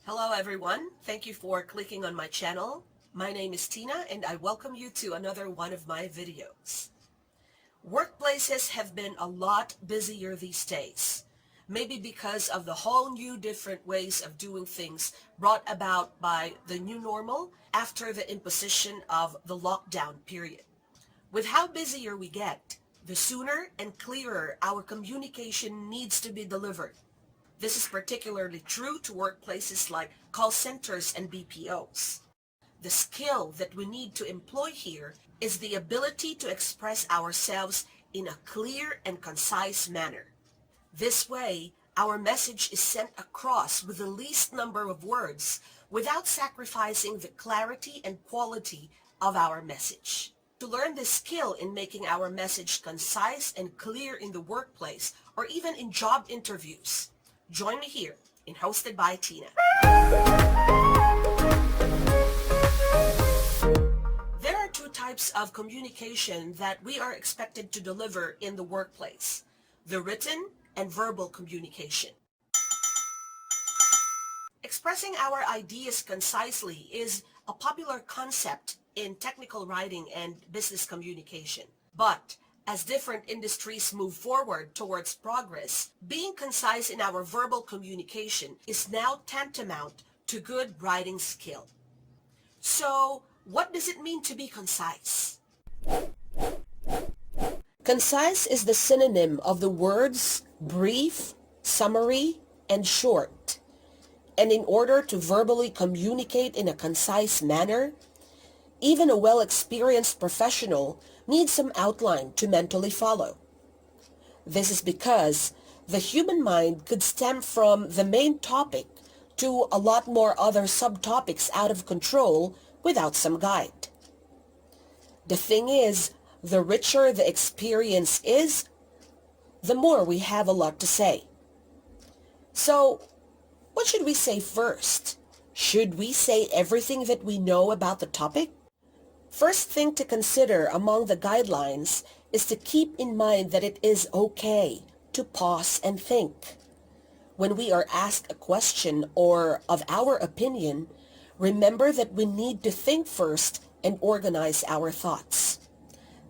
Hello everyone, thank you for clicking on my channel. My name is Tina and I welcome you to another one of my videos. Workplaces have been a lot busier these days, maybe because of the whole new different ways of doing things brought about by the new normal after the imposition of the lockdown period. With how busier we get, the sooner and clearer our communication needs to be delivered. This is particularly true to workplaces like call centers and BPOs. The skill that we need to employ here is the ability to express ourselves in a clear and concise manner. This way, our message is sent across with the least number of words without sacrificing the clarity and quality of our message. To learn this skill in making our message concise and clear in the workplace or even in job interviews, join me here in Hosted by Tina. There are two types of communication that we are expected to deliver in the workplace: the written and verbal communication. Expressing our ideas concisely is a popular concept in technical writing and business communication. But as different industries move forward towards progress, being concise in our verbal communication is now tantamount to good writing skill. So, what does it mean to be concise? Concise is the synonym of the words brief, summary, and short. And in order to verbally communicate in a concise manner, even a well-experienced professional needs some outline to mentally follow. This is because the human mind could stem from the main topic to a lot more other subtopics out of control without some guide. The thing is, the richer the experience is, the more we have a lot to say. So, what should we say first? Should we say everything that we know about the topic? First thing to consider among the guidelines is to keep in mind that it is okay to pause and think. When we are asked a question or of our opinion, remember that we need to think first and organize our thoughts.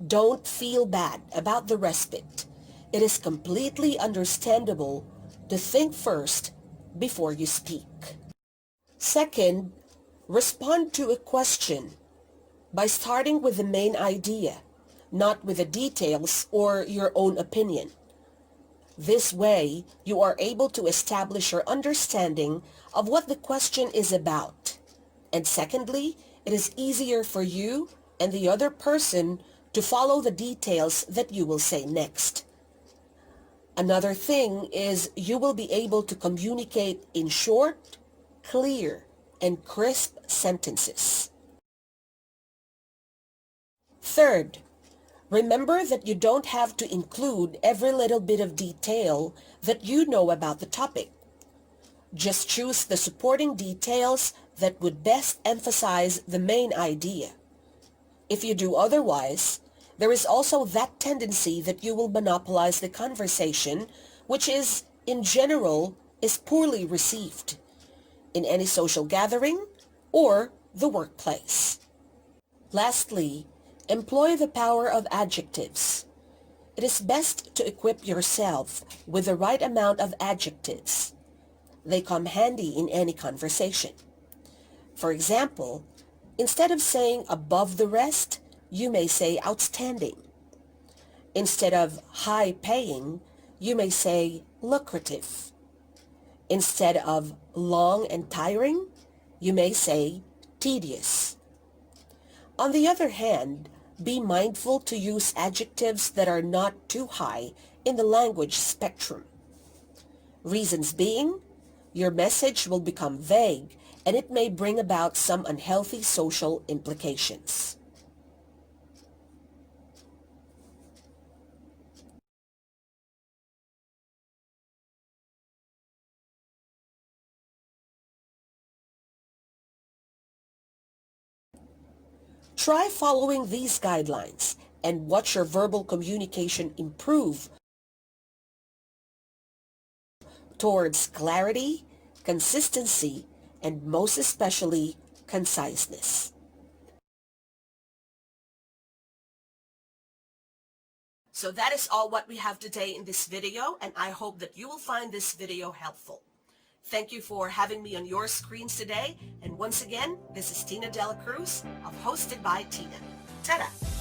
Don't feel bad about the respite. It is completely understandable to think first before you speak. Second, respond to a question by starting with the main idea, not with the details or your own opinion. This way, you are able to establish your understanding of what the question is about. And secondly, it is easier for you and the other person to follow the details that you will say next. Another thing is you will be able to communicate in short, clear, and crisp sentences. Third, remember that you don't have to include every little bit of detail that you know about the topic. Just choose the supporting details that would best emphasize the main idea. If you do otherwise, there is also that tendency that you will monopolize the conversation, which is, in general, is poorly received in any social gathering or the workplace. Lastly, employ the power of adjectives. It is best to equip yourself with the right amount of adjectives. They come handy in any conversation. For example, instead of saying above the rest, you may say outstanding. Instead of high-paying, you may say lucrative. Instead of long and tiring, you may say tedious. On the other hand, be mindful to use adjectives that are not too high in the language spectrum. Reasons being, your message will become vague and it may bring about some unhealthy social implications. Try following these guidelines and watch your verbal communication improve towards clarity, consistency, and most especially conciseness. So that is all what we have today in this video, and I hope that you will find this video helpful. Thank you for having me on your screens today, and once again, this is Tina Dela Cruz of Hosted by Tina. Ta-da!